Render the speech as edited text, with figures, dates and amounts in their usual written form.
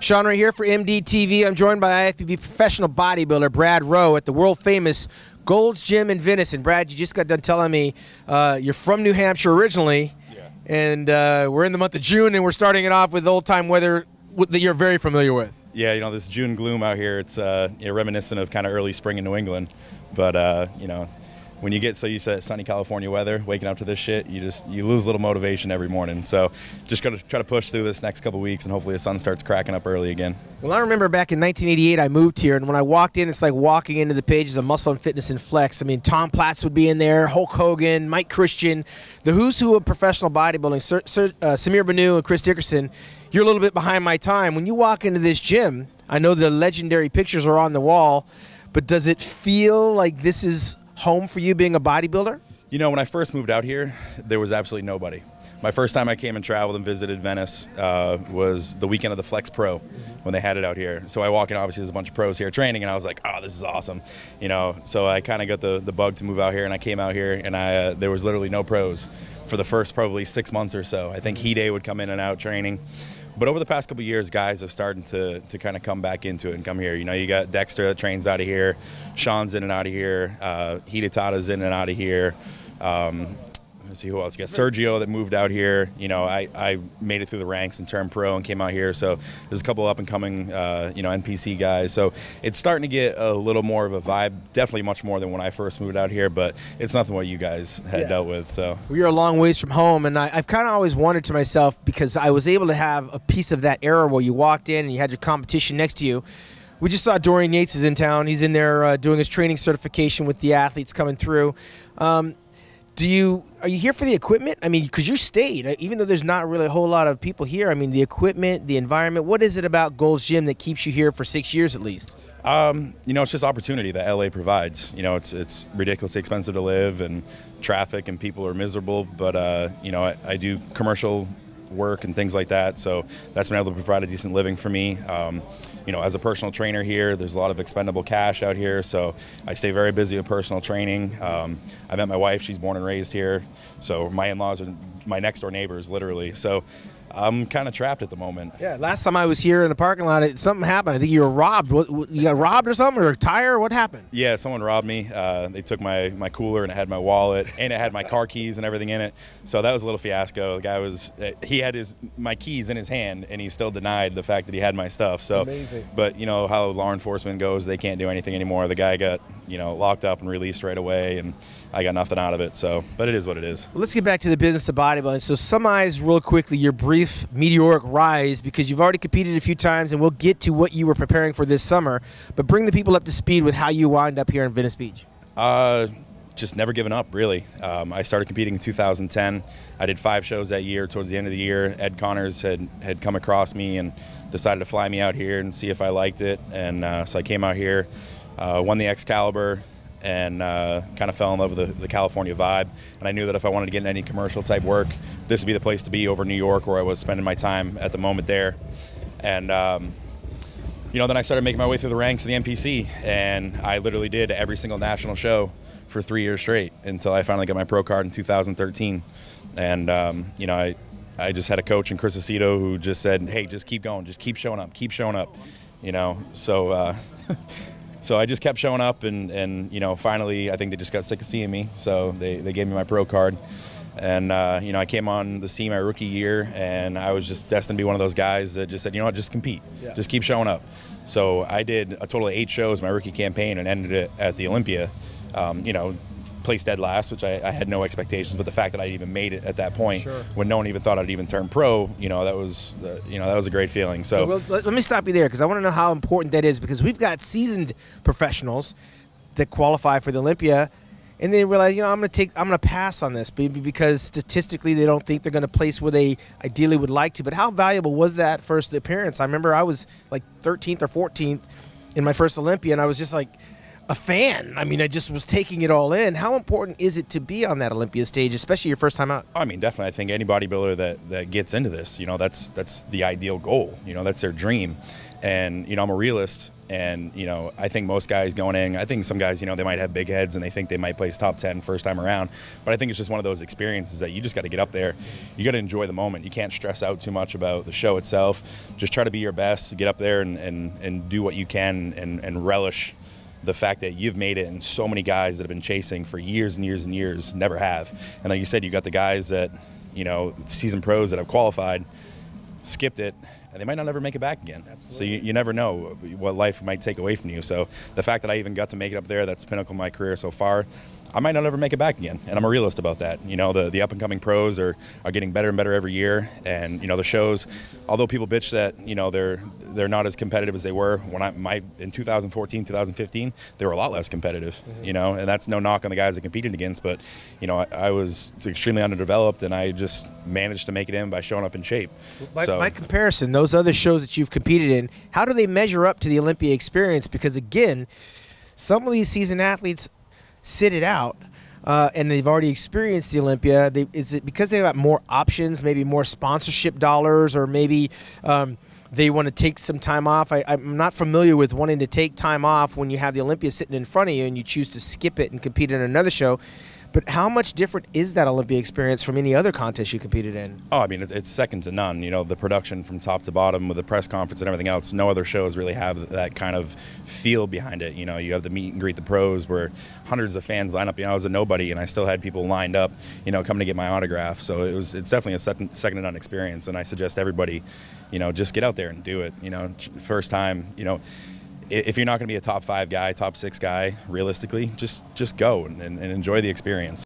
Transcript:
Shawn Ray here for MDTV. I'm joined by IFBB professional bodybuilder Brad Rowe at the world-famous Gold's Gym in Venice. And Brad, you just got done telling me you're from New Hampshire originally, and we're in the month of June, and we're starting it off with old-time weather that you're very familiar with. Yeah, you know, this June gloom out here, it's reminiscent of kind of early spring in New England. But, you know, when you get so used to that sunny California weather, waking up to this shit, you lose a little motivation every morning. So just going to try to push through this next couple weeks, and hopefully the sun starts cracking up early again. Well, I remember back in 1988, I moved here, and when I walked in, it's like walking into the pages of Muscle and Fitness and Flex. I mean, Tom Platz would be in there, Hulk Hogan, Mike Christian, the who's who of professional bodybuilding, Samir Banu and Chris Dickerson. You're a little bit behind my time. When you walk into this gym, I know the legendary pictures are on the wall, but does it feel like this is home for you being a bodybuilder? You know, when I first moved out here, there was absolutely nobody. My first time I came and traveled and visited Venice was the weekend of the Flex Pro when they had it out here. So I walk in, obviously there's a bunch of pros here training, and I was like, oh, this is awesome. You know, so I kind of got the bug to move out here, and I came out here, and there was literally no pros for the first probably 6 months or so. I think He-Day would come in and out training. But over the past couple of years, guys have started to kind of come back into it and come here. You know, you got Dexter that trains out of here, Sean's in and out of here, Hidetada's in and out of here. Let's see who else. You got Sergio that moved out here. You know, I made it through the ranks and turned pro and came out here. So there's a couple up and coming, you know, NPC guys. So it's starting to get a little more of a vibe. Definitely much more than when I first moved out here, but it's nothing what you guys had dealt with. So well, you're a long ways from home, and I've kind of always wondered to myself, because I was able to have a piece of that era where you walked in and you had your competition next to you. We just saw Dorian Yates is in town. He's in there doing his training certification with the athletes coming through. Are you here for the equipment? I mean, because you stayed, even though there's not really a whole lot of people here. I mean, the equipment, the environment, what is it about Gold's Gym that keeps you here for 6 years at least? You know, it's just opportunity that LA provides. You know, it's ridiculously expensive to live, and traffic, and people are miserable. But, you know, I do commercial work and things like that, so that's been able to provide a decent living for me. You know, as a personal trainer here, there's a lot of expendable cash out here, so I stay very busy with personal training. I met my wife, she's born and raised here, so my in-laws are my next door neighbors, literally. So I'm kind of trapped at the moment. Yeah, last time I was here in the parking lot, something happened. I think you were robbed. You got robbed or something, or a tire? What happened? Yeah, someone robbed me. They took my cooler, and it had my wallet, and it had my car keys and everything in it. So that was a little fiasco. The guy he had my keys in his hand, and he still denied the fact that he had my stuff. So, amazing. But you know how law enforcement goes, they can't do anything anymore. The guy got, you know, locked up and released right away, and I got nothing out of it. So, but it is what it is. Well, let's get back to the business of bodybuilding. So summarize real quickly your brief meteoric rise, because you've already competed a few times, and we'll get to what you were preparing for this summer. But bring the people up to speed with how you wound up here in Venice Beach. Just never given up, really. I started competing in 2010. I did 5 shows that year. Towards the end of the year, Ed Connors had come across me and decided to fly me out here and see if I liked it. And so I came out here, won the Excalibur, and kind of fell in love with the California vibe. And I knew that if I wanted to get into any commercial type work, this would be the place to be over New York, where I was spending my time at the moment there. And you know, then I started making my way through the ranks of the NPC, and I literally did every single national show for 3 years straight until I finally got my pro card in 2013. And you know, I just had a coach in Chris Aceto who just said, hey, just keep going, just keep showing up, you know. So so I just kept showing up, and you know, finally I think they just got sick of seeing me, so they gave me my pro card. And you know, I came on the scene my rookie year, and I was just destined to be one of those guys that just said, you know what, just compete, just keep showing up. So I did a total of 8 shows my rookie campaign, and ended it at the Olympia. You know, placed dead last, which I had no expectations, but the fact that I even made it at that point, when no one even thought I'd even turn pro, you know, that was a great feeling. So well, let me stop you there, because I want to know how important that is, because we've got seasoned professionals that qualify for the Olympia, and they realize, you know, I'm going to pass on this, maybe because statistically they don't think they're going to place where they ideally would like to. But how valuable was that first appearance? I remember I was like 13th or 14th in my first Olympia, and I was just like a fan. I mean, I just was taking it all in. How important is it to be on that Olympia stage, especially your first time out? I mean, definitely. I think any bodybuilder that gets into this, you know, that's the ideal goal. You know, that's their dream. And, you know, I'm a realist. And, you know, I think most guys going in, I think some guys, you know, they might have big heads and they think they might place top 10 first time around. But I think it's just one of those experiences that you just got to get up there. You got to enjoy the moment. You can't stress out too much about the show itself. Just try to be your best, get up there and do what you can and relish the fact that you've made it, and so many guys that have been chasing for years and years and years never have. And like you said, you got the guys that, you know, seasoned pros that have qualified, skipped it, and they might not ever make it back again. Absolutely. So you never know what life might take away from you. So the fact that I even got to make it up there, that's the pinnacle of my career so far. I might not ever make it back again, and I'm a realist about that. You know, the up-and-coming pros are getting better and better every year, and, you know, the shows, although people bitch that, you know, they're not as competitive as they were when in 2014, 2015, they were a lot less competitive, you know, and that's no knock on the guys I competed against, but, you know, I was extremely underdeveloped, and I just managed to make it in by showing up in shape. By comparison, those other shows that you've competed in, how do they measure up to the Olympia experience? Because, again, some of these seasoned athletes sit it out, and they've already experienced the Olympia. Is it because they've got more options, maybe more sponsorship dollars, or maybe they want to take some time off? I'm not familiar with wanting to take time off when you have the Olympia sitting in front of you and you choose to skip it and compete in another show. But how much different is that Olympia experience from any other contest you competed in? Oh, I mean, it's second to none. You know, the production from top to bottom with the press conference and everything else, no other shows really have that kind of feel behind it. You know, you have the meet and greet the pros where hundreds of fans line up. You know, I was a nobody, and I still had people lined up, you know, coming to get my autograph. So it's definitely a second to none experience, and I suggest everybody, you know, just get out there and do it. You know, first time, you know, if you're not going to be a top 5 guy, top 6 guy, realistically, just go and enjoy the experience.